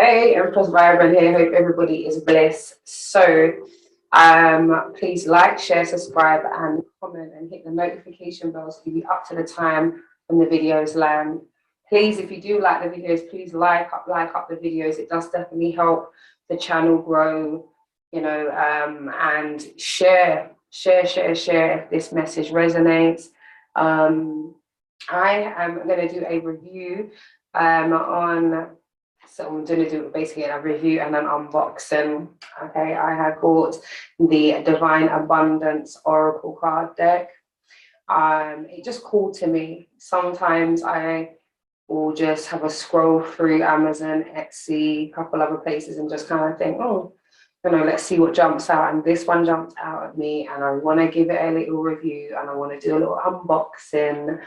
Hey, Empress Vibrant here. Hope everybody is blessed. So, please like, share, subscribe, and comment, and hit the notification bell so you'll be up to the time when the videos land. Please, if you do like the videos, please like up the videos. It does definitely help the channel grow, and share if this message resonates. I am going to do a review on. So I'm going to do basically a review and an unboxing. Okay, I have bought the Divine Abundance Oracle card deck. It just called to me. Sometimes I will just have a scroll through Amazon, Etsy, a couple other places, and just kind of think, oh, let's see what jumps out. And this one jumped out at me, and I want to give it a little review, and I want to do a little unboxing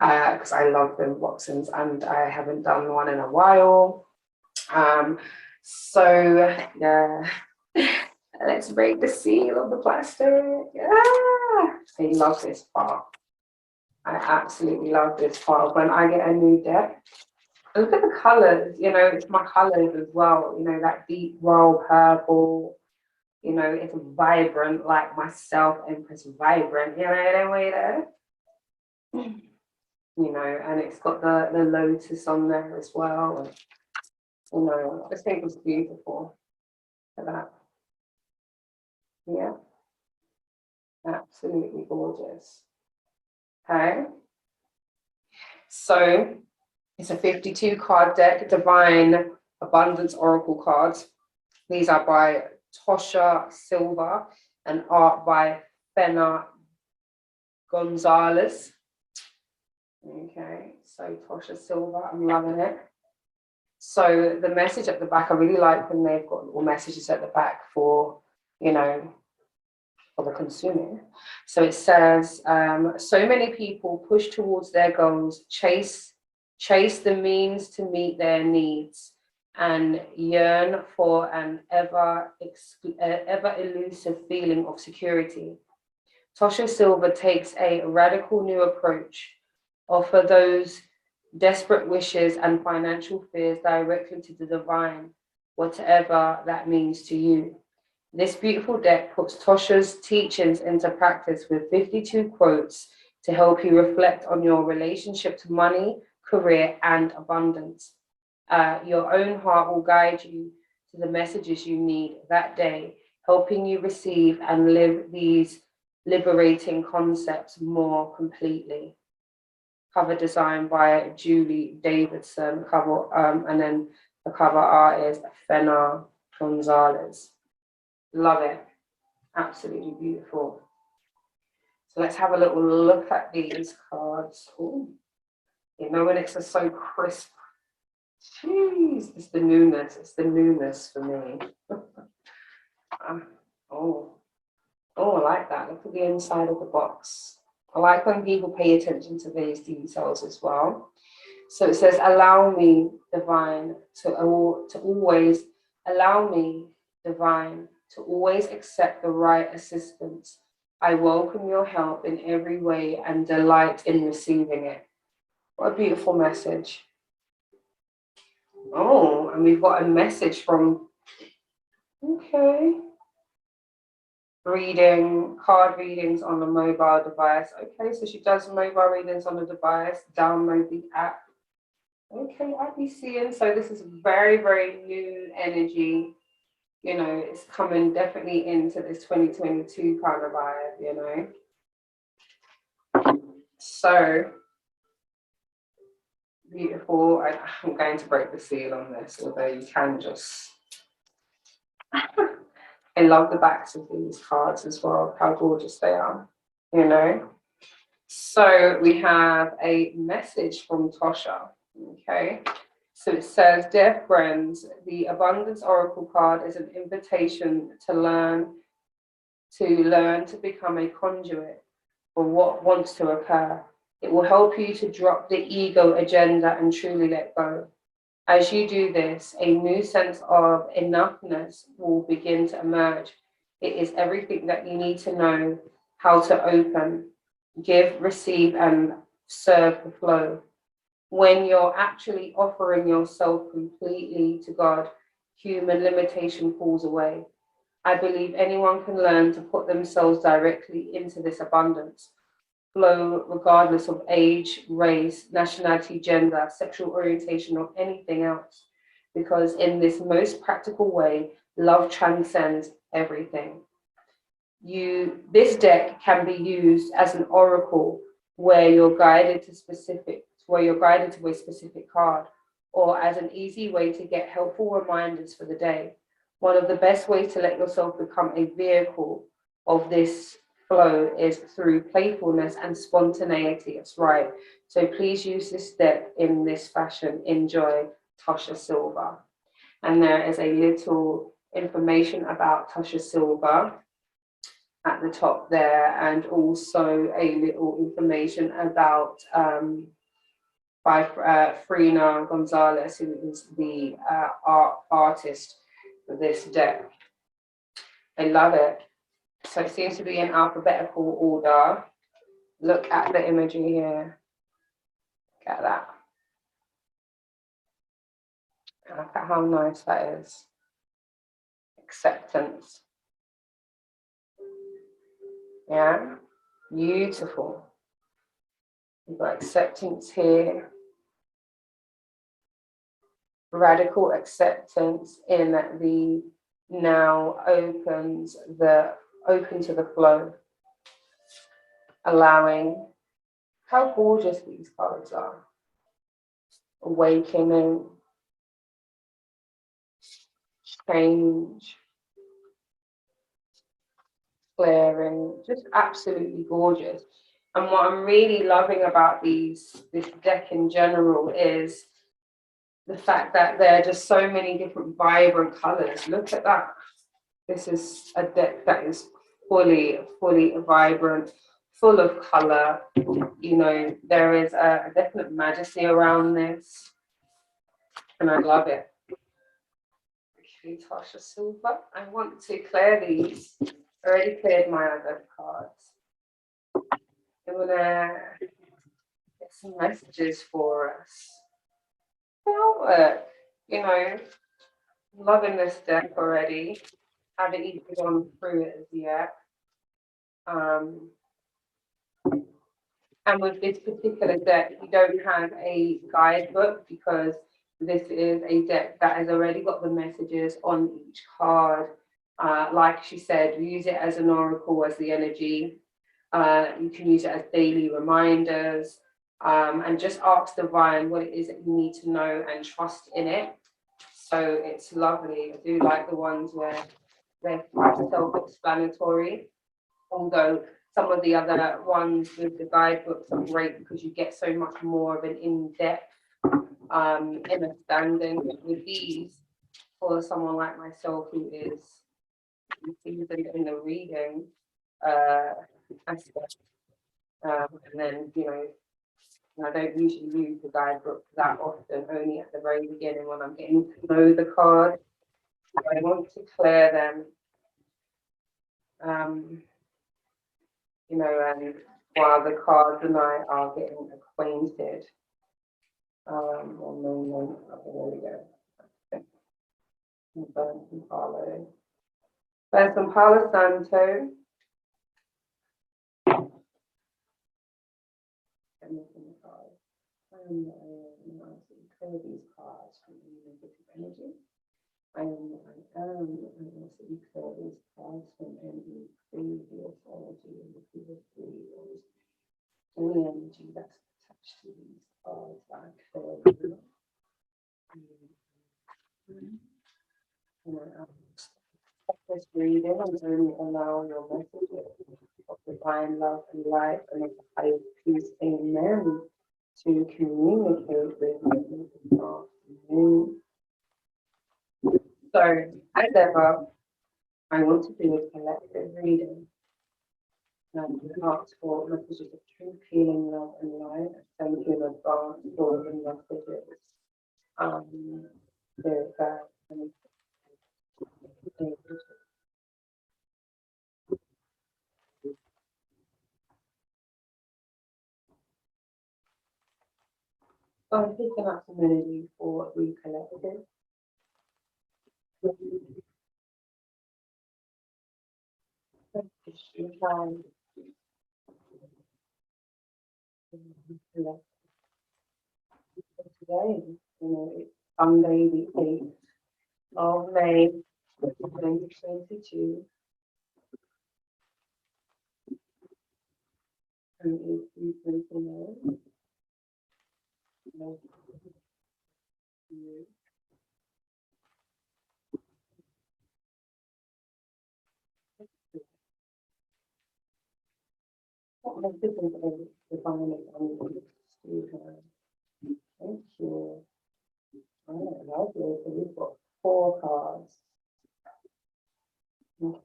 because I love the unboxings, and I haven't done one in a while. So yeah, let's break the seal of the plastic. Yeah, I love this part. I absolutely love this part. When I get a new deck, look at the colors. It's my colors as well. That deep royal purple. It's vibrant like myself, Empress Vibrant. Anyway there. And it's got the lotus on there as well. I just think it was beautiful. Look at that. Yeah, absolutely gorgeous. Okay. So it's a 52 card deck, Divine Abundance Oracle cards. These are by Tosha Silva and art by Fena Gonzalez. Okay, so Tosha Silva, I'm loving it. So the message at the back, I really like when they've got little messages at the back for, for the consumer. So it says, so many people push towards their goals, chase the means to meet their needs, and yearn for an ever elusive feeling of security. Tosha Silva takes a radical new approach, offer those desperate wishes and financial fears directly to the divine, whatever that means to you. This beautiful deck puts Tosha's teachings into practice with 52 quotes to help you reflect on your relationship to money, career, and abundance. Your own heart will guide you to the messages you need that day, helping you receive and live these liberating concepts more completely. Cover design by Julie Davidson, and then the cover art is Fena Gonzalez. Love it. Absolutely beautiful. So let's have a little look at these cards. Ooh. When it's just so crisp. Jeez, it's the newness. It's the newness for me. I like that. Look at the inside of the box. I like when people pay attention to these details as well. So it says, allow me, divine, to always accept the right assistance. I welcome your help in every way and delight in receiving it. What a beautiful message. Oh, and we've got a message from, okay. Card readings on a mobile device. Okay, so she does mobile readings on the device. Download the app. Okay, I'll be seeing. So this is very, very new energy. It's coming definitely into this 2022 kind of vibe, So beautiful. I'm going to break the seal on this, although you can just. I love the backs of these cards as well, how gorgeous they are, So we have a message from Tosha, okay? So it says, dear friends, the Abundance Oracle card is an invitation to learn to become a conduit for what wants to occur. It will help you to drop the ego agenda and truly let go. As you do this, a new sense of enoughness will begin to emerge. It is everything that you need to know how to open, give, receive, and serve the flow. When you're actually offering yourself completely to God, human limitation falls away. I believe anyone can learn to put themselves directly into this abundance flow, regardless of age, race, nationality, gender, sexual orientation, or anything else. Because in this most practical way, love transcends everything. This deck can be used as an oracle where you're guided to a specific card, or as an easy way to get helpful reminders for the day. One of the best ways to let yourself become a vehicle of this flow is through playfulness and spontaneity. That's right. So please use this deck in this fashion. Enjoy, Tasha Silva. And there is a little information about Tasha Silva at the top there, and also a little information about Frina Gonzalez, who is the artist for this deck. I love it. So it seems to be in alphabetical order. Look at the imagery here. Look at that. Look at how nice that is. Acceptance. Yeah, beautiful. We've got acceptance here. Radical acceptance in the now open to the flow, allowing. How gorgeous these cards are. Awakening, change, clearing, just absolutely gorgeous. And what I'm really loving about this deck in general is the fact that there are just so many different vibrant colors. Look at that. This is a deck that is fully vibrant, full of color. You know, there is a definite majesty around this, and I love it. Okay, Tasha Silva. I want to clear these. I already cleared my other cards. I'm gonna get some messages for us. You know, loving this deck already. Haven't even gone through it as yet. And with this particular deck, you don't have a guidebook because this is a deck that has already got the messages on each card. Like she said, use it as an oracle, as the energy. You can use it as daily reminders, and just ask divine what it is that you need to know and trust in it. So it's lovely. I do like the ones where they're quite self-explanatory, although some of the other ones with the guidebooks are great because you get so much more of an in-depth understanding. With these, for someone like myself who is seasoned in the reading aspect, and then, you know, I don't usually use the guidebook that often, only at the very beginning when I'm getting to know the card. I want to clear them. You know, and while the cards and I are getting acquainted. One moment, there we go. Bertrand Palo Santo. Clear these cards from negative energy. I am, and also you clear these cards from any previous energy in the previous videos. Any energy that's attached to these cards, I clear them. This reading, I'm only allow your messages of divine love and light and of the highest peace, amen, to communicate with me this afternoon. So, as ever, I want to do a collective reading and ask for messages of truth, healing, love, and light. Thank you in advance for the messages. So I'm picking up some energy for recollecting. Today, it's Sunday the 8th of May 2022. And if you can know, what makes this important to find it on thank you. I love you. So we've got 4 cards. Okay.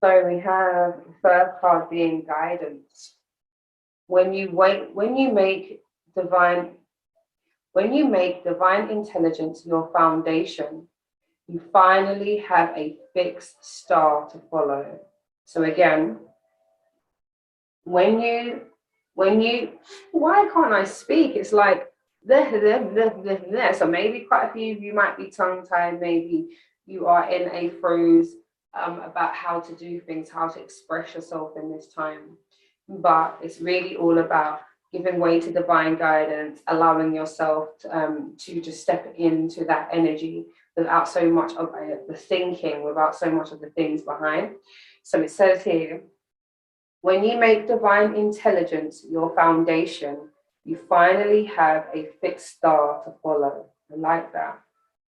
So we have the first card being guidance. When you make divine intelligence your foundation, you finally have a fixed star to follow. So again, when you why can't I speak? It's like so maybe quite a few of you might be tongue-tied, maybe you are in a froze about how to do things, how to express yourself in this time. But it's really all about giving way to divine guidance, allowing yourself to just step into that energy without so much of the thinking, without so much of the things behind. So it says here, when you make divine intelligence your foundation, you finally have a fixed star to follow. I like that.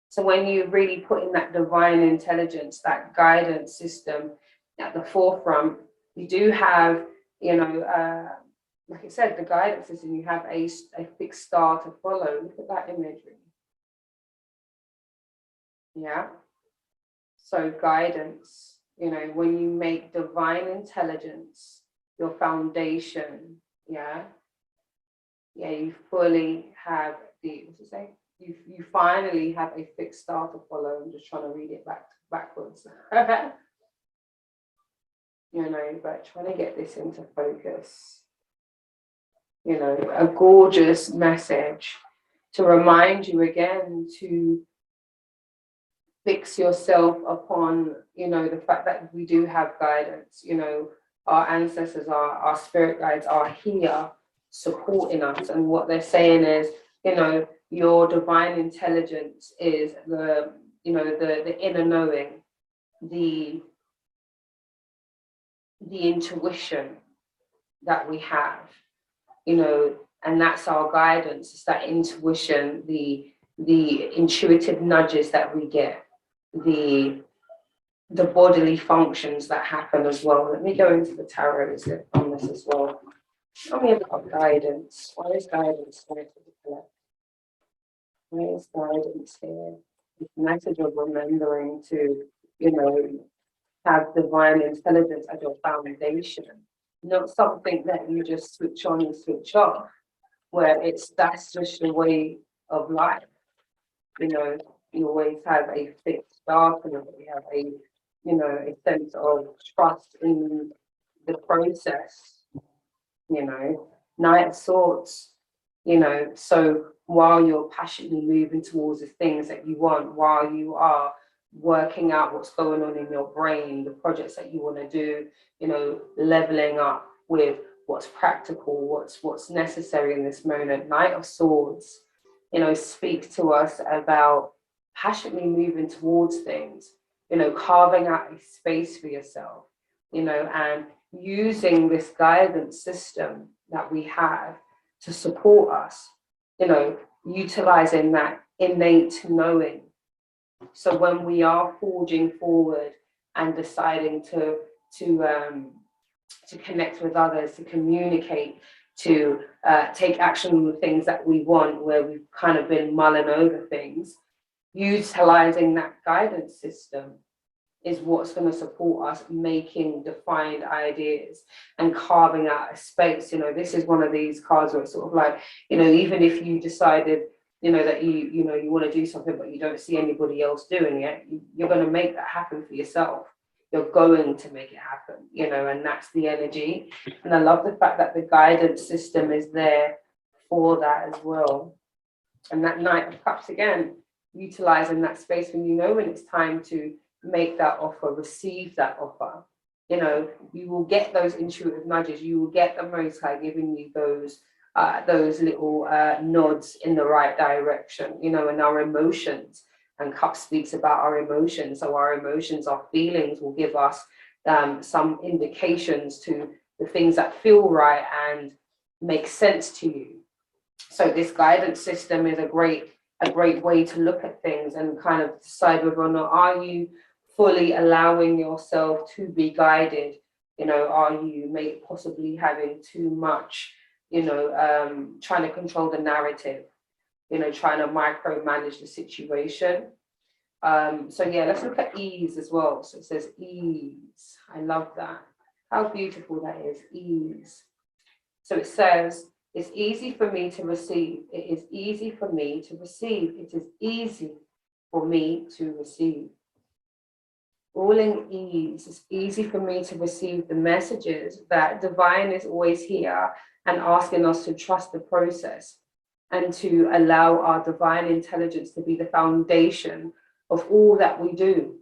So when you really put in that divine intelligence, that guidance system at the forefront, you do have, like I said, the guidance system, you have a fixed star to follow. Look at that imagery. Yeah. So guidance, when you make divine intelligence your foundation, you fully have what's it say? You finally have a fixed star to follow. I'm just trying to read it backwards. But trying to get this into focus. A gorgeous message to remind you again to fix yourself upon, the fact that we do have guidance. Our ancestors, our spirit guides are here supporting us. And what they're saying is, your divine intelligence is the inner knowing, the intuition that we have, and that's our guidance. It's that intuition, the intuitive nudges that we get, the bodily functions that happen as well. Let me go into the tarot on this as well. Tell me about guidance. Why is guidance here? Why is guidance here? It's a message of remembering to, have divine intelligence as your foundation, not something that you just switch on and switch off, where that's just your way of life. You always have a fixed start, and you have a sense of trust in the process. Knight of Swords, so while you're passionately moving towards the things that you want, while you are working out what's going on in your brain, the projects that you want to do, leveling up with what's practical, what's necessary in this moment. Knight of Swords, speak to us about passionately moving towards things, carving out a space for yourself, and using this guidance system that we have to support us, utilizing that innate knowing. So when we are forging forward and deciding to connect with others, to communicate, to take action on the things that we want, where we've kind of been mulling over things, utilizing that guidance system is what's going to support us making defined ideas and carving out a space. This is one of these cards where it's sort of like, even if you decided, that you want to do something, but you don't see anybody else doing it, you're going to make that happen for yourself. You're going to make it happen, and that's the energy. And I love the fact that the guidance system is there for that as well. And that Knight of Cups again, utilizing that space when you know when it's time to make that offer, receive that offer. You know, you will get those intuitive nudges. You will get the Most High giving you those little nods in the right direction. You know, and our emotions. And Cup speaks about our emotions. So our emotions, our feelings will give us some indications to the things that feel right and make sense to you. So this guidance system is a great way to look at things and kind of decide whether or not are you fully allowing yourself to be guided. You know, are you possibly having too much, you know, trying to control the narrative, you know, trying to micromanage the situation. So yeah, let's look at ease as well. So it says ease. I love that. How beautiful that is, ease. So it says, it's easy for me to receive. It is easy for me to receive. It is easy for me to receive. All in ease. It's easy for me to receive the messages that divine is always here and asking us to trust the process and to allow our divine intelligence to be the foundation of all that we do.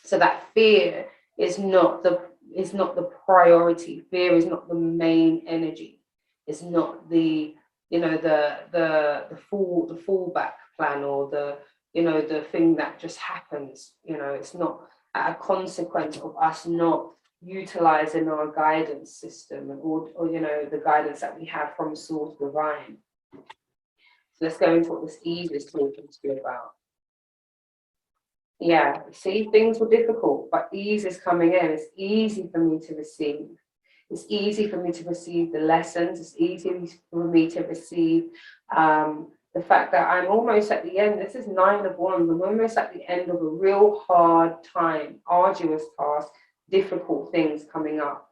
So that fear is not the priority. Fear is not the main energy. It's not the, you know, the fallback plan or the, you know, the thing that just happens. You know, it's not a consequence of us not utilizing our guidance system or you know, the guidance that we have from source divine. So let's go into what this ease is talking to you about. Yeah, see, things were difficult, but ease is coming in. It's easy for me to receive. It's easy for me to receive the lessons. It's easy for me to receive the fact that I'm almost at the end. This is 9 of Wands. I'm almost at the end of a real hard time, arduous task, difficult things coming up.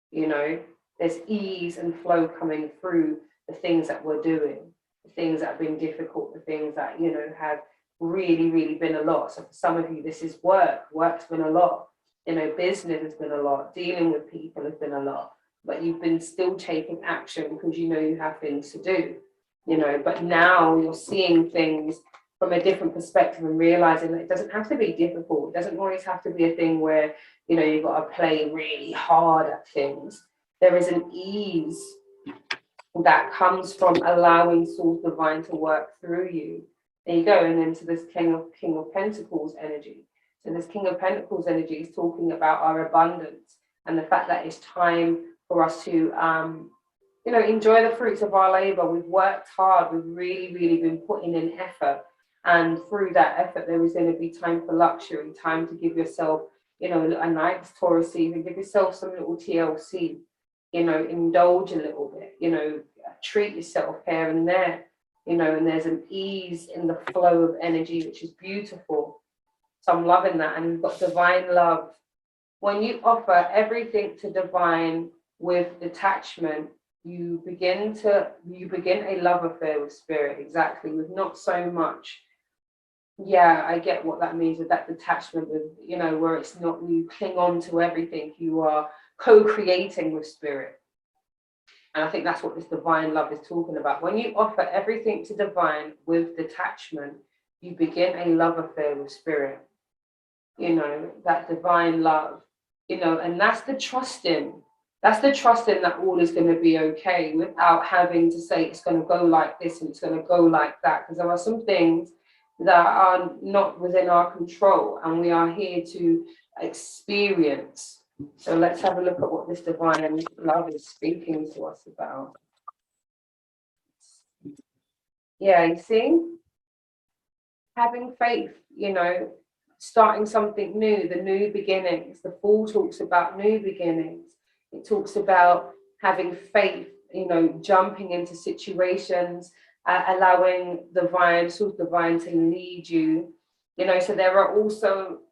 You know, there's ease and flow coming through the things that we're doing, the things that have been difficult, the things that, you know, have really, really been a lot. So for some of you, this is work. Work's been a lot. You know, business has been a lot. Dealing with people has been a lot. But you've been still taking action because you know you have things to do. You know, but now you're seeing things from a different perspective and realizing that it doesn't have to be difficult. It doesn't always have to be a thing where, you know, you've got to play really hard at things. There is an ease that comes from allowing Source Divine to work through you. There you go. And then to this King of Pentacles energy. So this King of Pentacles energy is talking about our abundance and the fact that it's time for us to, you know, enjoy the fruits of our labor. We've worked hard. We've really, really been putting in effort. And through that effort, there is going to be time for luxury, time to give yourself, you know, a nice Taurus season, give yourself some little TLC, you know, indulge a little bit, you know, treat yourself here and there, you know, and there's an ease in the flow of energy, which is beautiful. So I'm loving that. And you've got divine love. When you offer everything to divine with detachment, you begin a love affair with spirit, exactly, with not so much. Yeah, I get what that means with that detachment, with, you know, where it's not you cling on to everything, you are co-creating with spirit. And I think that's what this divine love is talking about. When you offer everything to divine with detachment, you begin a love affair with spirit. You know, that divine love, you know, and that's the trusting. That's the trusting that all is going to be okay without having to say it's going to go like this and it's going to go like that. Because there are some things that are not within our control and we are here to experience. So let's have a look at what this divine love is speaking to us about. Yeah, you see? Having faith, you know, starting something new, the new beginnings. The Fool talks about new beginnings. It talks about having faith, you know, jumping into situations, allowing Source Divine to lead you. You know, so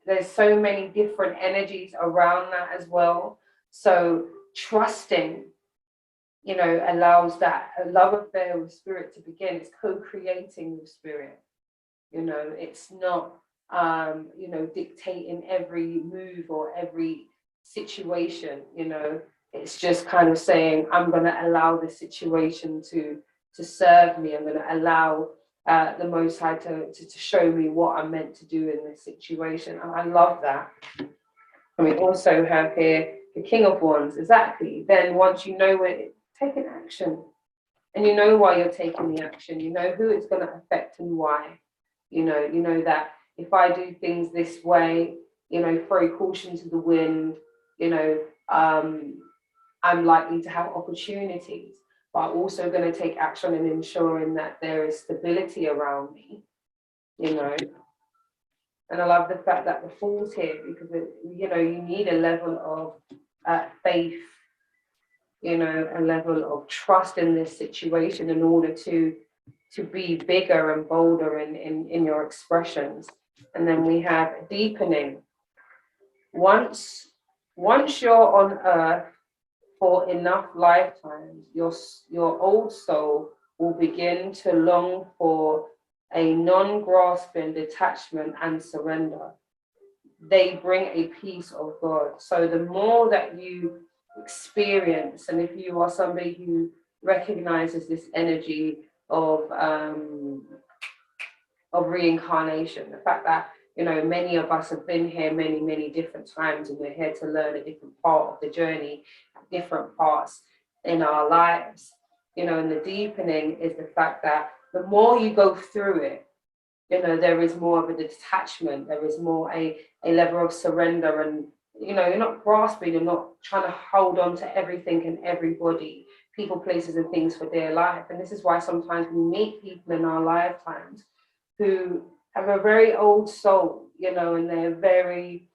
there's so many different energies around that as well. So trusting, you know, allows that a love affair with spirit to begin. It's co-creating with spirit. You know, it's not, you know, dictating every move or every situation, you know. It's just kind of saying, I'm going to allow this situation to to serve me. I'm going to allow the Most High to show me what I'm meant to do in this situation. And I love that. And we also have here the King of Wands. Exactly. Then once you know it, take an action. And you know why you're taking the action. You know who it's going to affect and why. You know that if I do things this way, throw caution to the wind, I'm likely to have opportunities. But I'm also going to take action in ensuring that there is stability around me, And I love the fact that the Fool's here, because you need a level of faith, a level of trust in this situation in order to be bigger and bolder in your expressions. And then we have deepening. Once you're on earth for enough lifetimes, your old soul will begin to long for a non-grasping detachment and surrender. They bring a peace of God. So the more that you experience, and if you are somebody who recognizes this energy of reincarnation, the fact that many of us have been here many different times, and we're here to learn a different part of the journey, different parts in our lives, and the deepening is the fact that the more you go through it, there is more of a detachment, there is more a level of surrender, and you're not grasping, you're not trying to hold on to everything and everybody, people, places and things for dear life. And this is why sometimes we meet people in our lifetimes who have a very old soul, and they're very,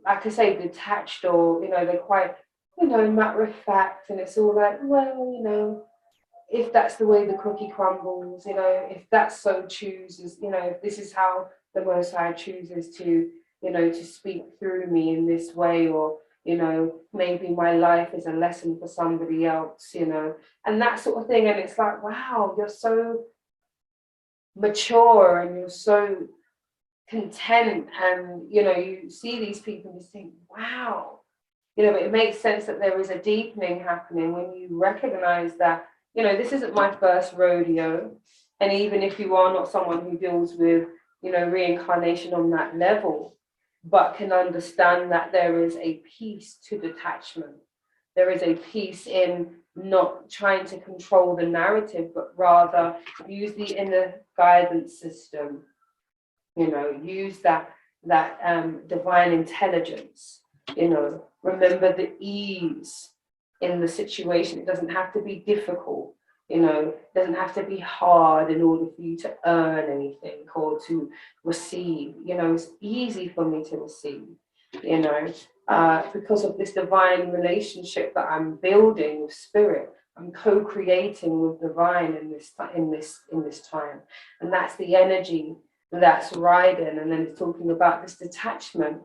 like I say, detached, or they're quite matter of fact, and it's all like, well, if that's the way the cookie crumbles, if that's so chooses, if this is how the Most High chooses to, to speak through me in this way, or, maybe my life is a lesson for somebody else, and that sort of thing. And it's like, wow, you're so mature and you're so content, and, you see these people and you think, wow, but it makes sense that there is a deepening happening when you recognize that, this isn't my first rodeo. And even if you are not someone who deals with, reincarnation on that level, but can understand that there is a peace to detachment. There is a peace in not trying to control the narrative, but rather use the inner guidance system, use that divine intelligence, remember the ease in the situation. It doesn't have to be difficult, it doesn't have to be hard in order for you to earn anything or to receive. It's easy for me to receive, because of this divine relationship that I'm building with spirit. I'm co-creating with divine in this time, and that's the energy that's riding. And then it's talking about this detachment,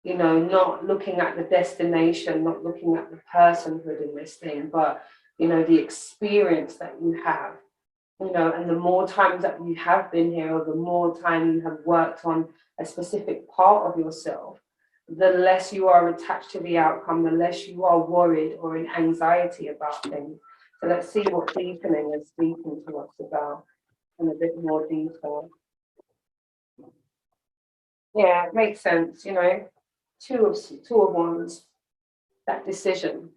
not looking at the destination, not looking at the personhood in this thing, but the experience that you have, and the more times that you have been here, or the more time you have worked on a specific part of yourself, the less you are attached to the outcome, the less you are worried or in anxiety about things. So let's see what deepening is speaking to us about in a bit more detail. Yeah, it makes sense, two of wands, that decision,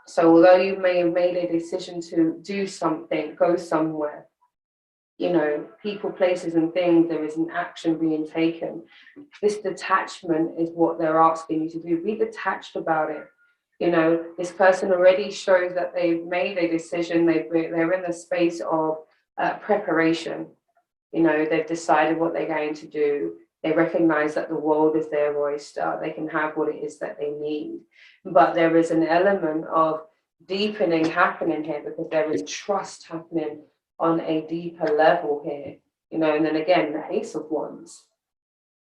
So although you may have made a decision to do something, go somewhere, people, places and things, there is an action being taken. This detachment is what they're asking you to do. Be detached about it. This person already shows that they've made a decision. They're in the space of preparation. They've decided what they're going to do. They recognize that the world is their oyster. They can have what it is that they need. But there is an element of deepening happening here, because there is trust happening on a deeper level here. And then again, the Ace of Wands,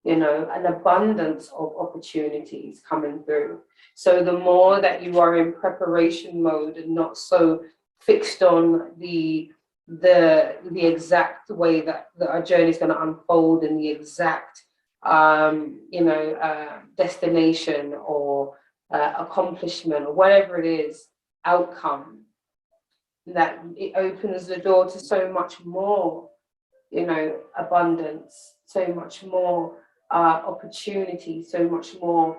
an abundance of opportunities coming through. So the more that you are in preparation mode and not so fixed on the exact way that our journey is going to unfold, and the exact destination or accomplishment or whatever it is, outcome, that it opens the door to so much more, you know, abundance, so much more opportunity, so much more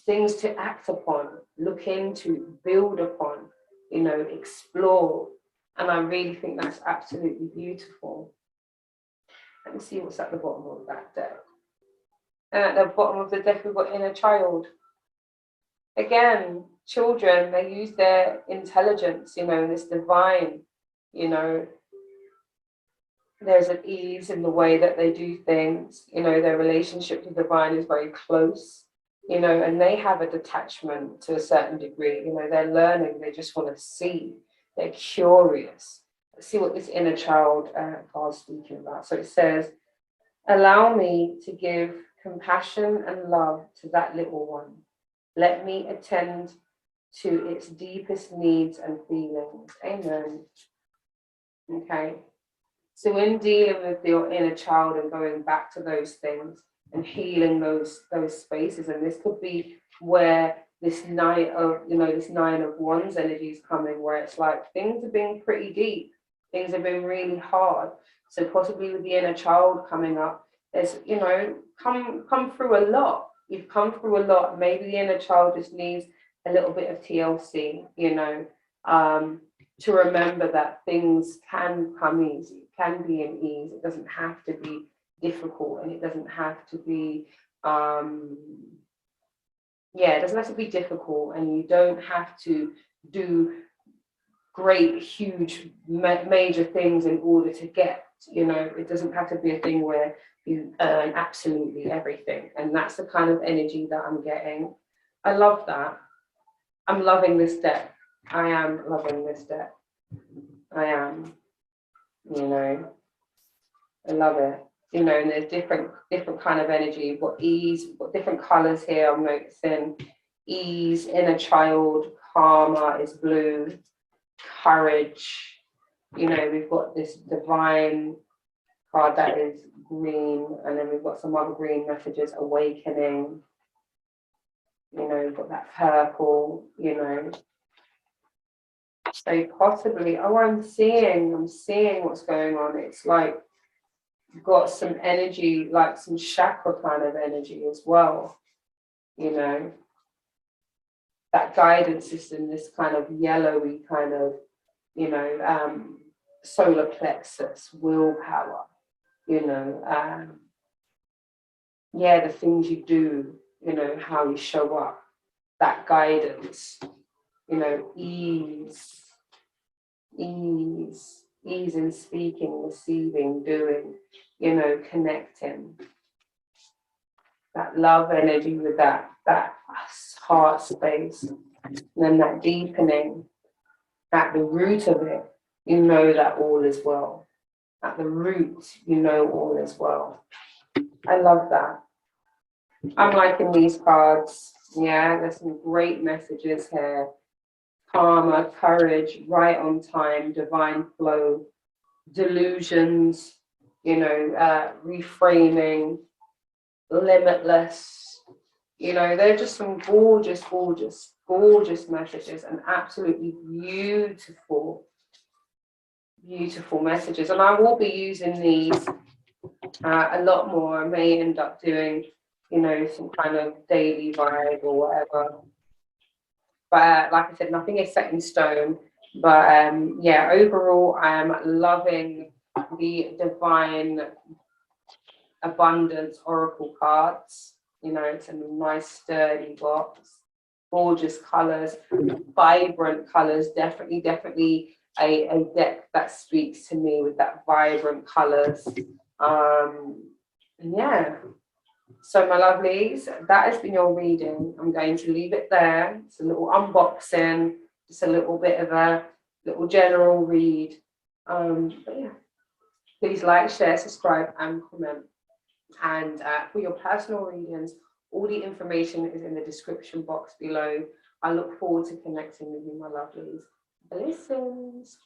things to act upon, look into, build upon, you know, explore. And I really think that's absolutely beautiful. Let me see what's at the bottom of that deck. And at the bottom of the deck, we've got inner child. Again, children, they use their intelligence, you know, this divine, you know, there's an ease in the way that they do things, you know, their relationship to divine is very close, you know, and they have a detachment to a certain degree, you know, they're learning, they just want to see, they're curious. Let's see what this inner child card is speaking about. So it says, allow me to give compassion and love to that little one. Let me attend to its deepest needs and feelings. Amen. Okay. So in dealing with your inner child and going back to those things and healing those spaces, and this could be where this Nine of Wands energy is coming, where it's like things have been pretty deep, things have been really hard. So possibly with the inner child coming up, there's, you know, come through a lot. You've come through a lot. Maybe the inner child just needs a little bit of TLC, you know, to remember that things can come easy, it can be an ease. It doesn't have to be difficult, and it doesn't have to be, it doesn't have to be difficult, and you don't have to do great, huge, major things in order to get, you know, it doesn't have to be a thing where you earn absolutely everything. And that's the kind of energy that I'm getting. I love that. I'm loving this deck. I am loving this deck. I am, you know, I love it. You know, and there's different kind of energy. You've got ease, you've got different colors here. I'm noticing ease, inner child, karma is blue, courage. You know, we've got this divine card that is green, and then we've got some other green messages, awakening. You know, we've got that purple, you know. So possibly, I'm seeing what's going on. It's like you've got some energy, like some chakra kind of energy as well, you know. That guidance system, this kind of yellowy kind of, you know, solar plexus, willpower, you know, the things you do, you know, how you show up, that guidance, you know, ease in speaking, receiving, doing, you know, connecting. That love energy with that heart space, and then that deepening at the root of it, you know that all is well. At the root, you know all is well. I love that. I'm liking these cards. Yeah, there's some great messages here. Karma, courage, right on time, divine flow, delusions, you know, reframing, limitless. You know, they're just some gorgeous messages, and absolutely beautiful messages. And I will be using these a lot more. I may end up doing, you know, some kind of daily vibe or whatever. But like I said, nothing is set in stone. But overall, I'm loving the divine abundance oracle cards. You know, it's a nice sturdy box, gorgeous colors, vibrant colors. Definitely a deck that speaks to me with that vibrant colors. So my lovelies, that has been your reading. I'm going to leave it there. It's a little unboxing, just a little bit of a little general read. But yeah, please like, share, subscribe, and comment. And for your personal readings, all the information is in the description box below. I look forward to connecting with you, my lovelies. Blessings.